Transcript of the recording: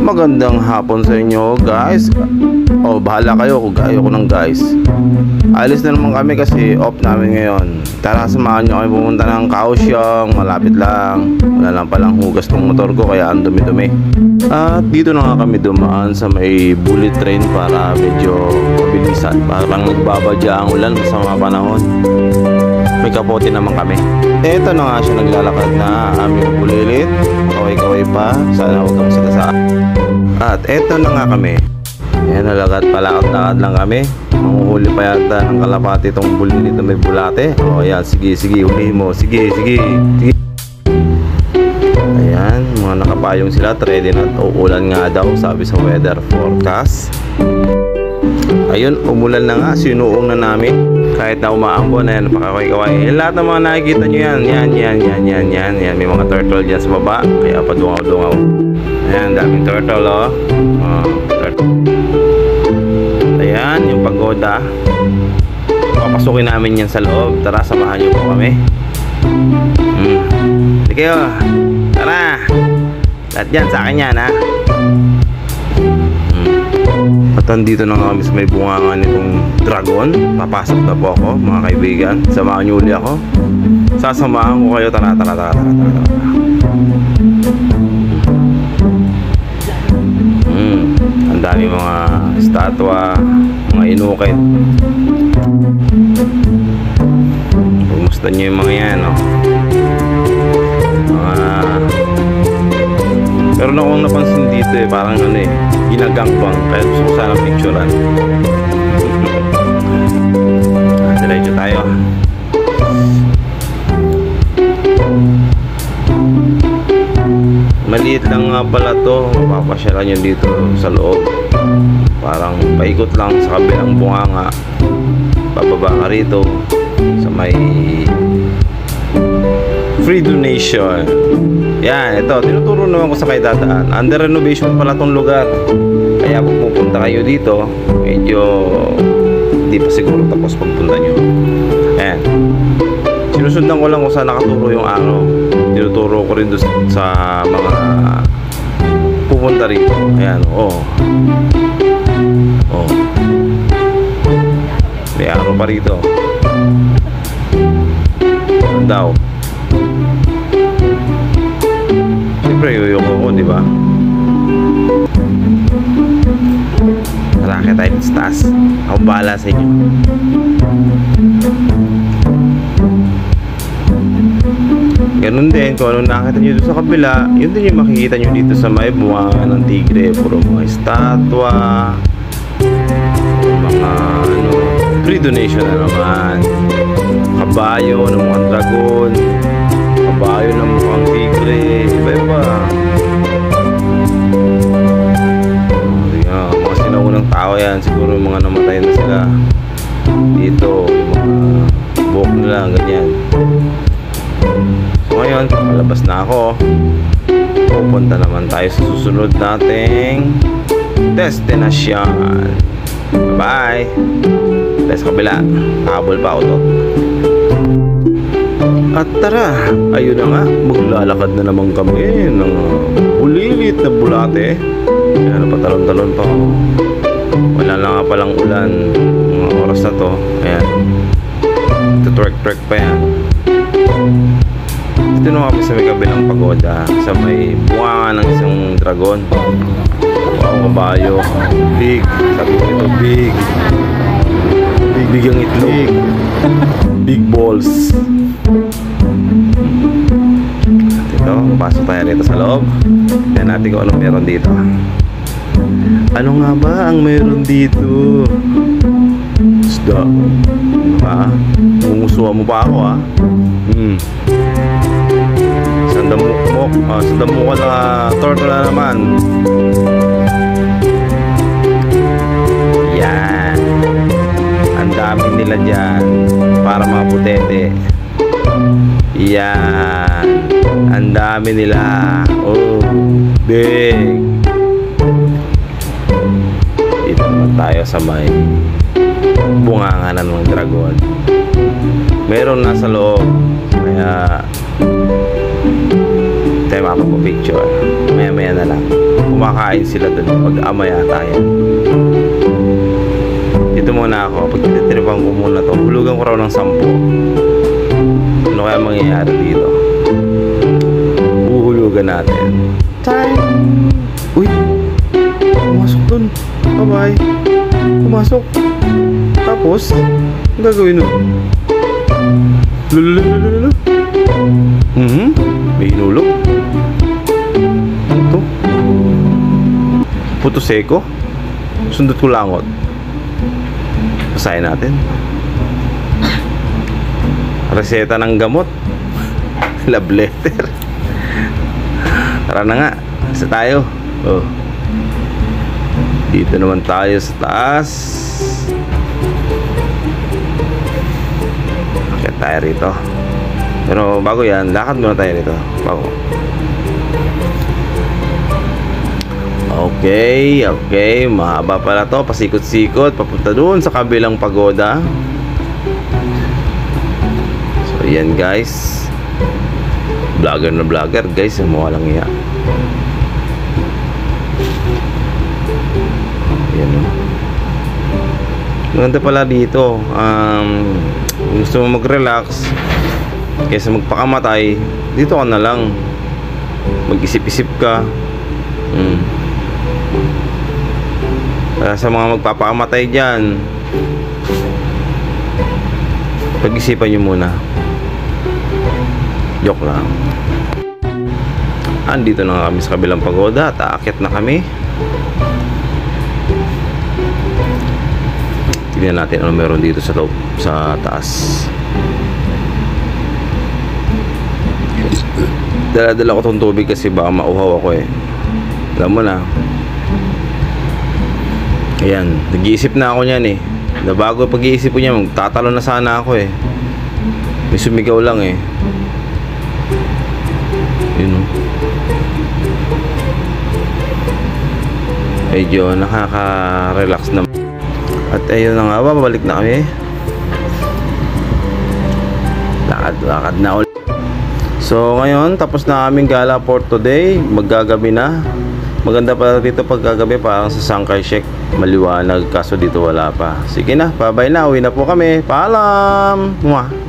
Magandang hapon sa inyo guys. O bahala kayo kung ayaw ko ng guys. Alis na naman kami kasi off namin ngayon. Tara, samahan nyo kami pumunta ng Kaohsiung. Malapit lang. Wala lang palang hugas ng motor ko kaya ang dumi-dumi. At dito na nga kami dumaan sa may bullet train para medyo mabilisan. Parang nagbabadya ang ulan sa mga panahon. May kapote naman kami. Eto na nga siya, naglalakad na aming bulilit. Kaway-kaway pa. Sana huwag kang sadasa. At eto na nga kami. Ayan, nalakad palakad-lakad lang kami. Manguhuli pa yata ng kalapati itong bulilit na may bulate. O ayan, sige, huli mo. Sige. Ayan, mga nakapayong sila. Ready na. Uulan nga daw, sabi sa weather forecast. Ayun, umulan na nga. Sinuong na namin. Kahit na umaambon, ayan, pakakaway-kaway. Lahat ng mga nakikita nyo yan. Yan. May mga turtle dyan sa baba. Kaya padungaw-dungaw. Ayan, daming turtle, oh. Turtle. Ayan, yung pagoda. Papasukin namin yan sa loob. Tara, samahan nyo po kami. Sige kayo. Tara. Lahat yan, sa akin yan, ha. At andito na nga kami sa may bungangan nitong dragon. Papasok na po ako, mga kaibigan. Samahan nyo uli ako. Sasamahan ko kayo. Tara. Ang dami mga estatwa, mga inukit. Kumusta nyo yung mga yan, no? Pero na akong napansin dito parang ano ginagangbang. Kaya gusto ko sana picturean. Diretso tayo. Maliit lang nga pala to. Mapapasyalan nyo dito sa loob. Parang paikot lang sa kabilang bunganga. Bababa ka rito sa may free donation. Yan, ito, tinuturo naman ko sa kayo dadaan. Under renovation pala tong lugar. Kaya kung pupunta kayo dito, medyo hindi pa siguro tapos pagpunta nyo. Ayan, sinusundan ko lang kung saan nakaturo yung araw. Tinuturo ko rin doon sa mga pupunta rito. Ayan, may araw pa rito. Ayan daw. Siyempre, yuyoko ko, di ba? Malaki tayo sa taas. Ako bahala sa inyo. Ganun din, kung anong nakita nyo doon sa kabila, yun din yung makikita nyo dito sa may bunga ng tigre. Puro mga estatwa, mga free donation na naman. Kabayo ng mukhang dragon, kabayo ng mukhang tigre, iba-iba. Mga sinaunang tao yan, siguro yung mga namatay na sila dito, yung mga buhok nila, ganyan. So ngayon, palabas na ako. Pupunta naman tayo sa susunod nating destinasyon. Bye! Let's kabila. Habol pa ako to. At tara, ayun na nga, maglalakad na naman kami ng bulilit na bulate. Ayan, patalon-talon pa ako. Wala na nga palang ulan mga oras na to. Ayan, tutwerk-twerk pa yan. Dito na kami sa may kabilang pagoda, sa may bunga ng isang dragon. Wow, kabayo. Big, sabi ko ito, big ang itlog. Big balls. Ito, pasok tayo rito sa loob. Tignan natin kung anong meron dito. Ano nga ba ang meron dito? Isda. Ha? Mungusuhan mo pa ako, ha? Sandamukal na turtle na naman. Yan. Ang dami nila dyan. Para mga putete. Yan. Ang dami nila. Oh, big. Dito naman tayo sa may bunganganan ng dragon. Meron nasa loob. Kaya tayo makapag-picture. Maya-maya na lang. kakain sila dun. Mag-ama yata yan. Dito muna ako. Pag titiripan ko muna to, hulugan ko raw ng 10. Ano kaya mangyayari dito? Uhulugan natin. Time! Uy! Pumasok dun. Bye-bye. Pumasok. Tapos, ang gagawin nun? Lulululululu. May inulog. Ito. Puto seko. Sundot ko langot. Basahin natin. Reseta ng gamot. Love letter. Tara na nga. Isa tayo. Oh. Dito naman tayo sa taas. Akit tayo rito. Pero bago yan, lakad muna tayo rito. Bago. Okay, okay. Mahaba pala to. Pasikot-sikot. Papunta doon sa kabilang pagoda. So, yan guys. Vlogger na vlogger guys. Mukha lang iya. Yan o. Maganda pala dito. Kung gusto mo mag-relax kaysa magpakamatay, dito ka na lang. Mag-isip-isip ka. Kaya sa mga magpapakamatay dyan, pag-isipan nyo muna. Joke lang. Andito na kami sa kabilang pagoda at aakyat na kami. Tignan natin ano meron dito sa loob, sa taas. Dala-dala ko tong tubig kasi baka mauhaw ako eh. Alam mo na. Ayan, nag-iisip na ako niyan eh. Na bago pag-iisip ko niya, magtatalo na sana ako eh. May sumigaw lang eh. Yun o. Medyo nakaka-relax na. At ayun na nga, babalik na kami. Lakad na ulit. So ngayon, tapos na aming gala for today. Maggagabi na. Maganda pa dito pagkagabi, parang sa Sangkar Shek maliwanag, kaso dito wala pa. Sige na, bye-bye na, uwi na po kami. Paalam! Mwah!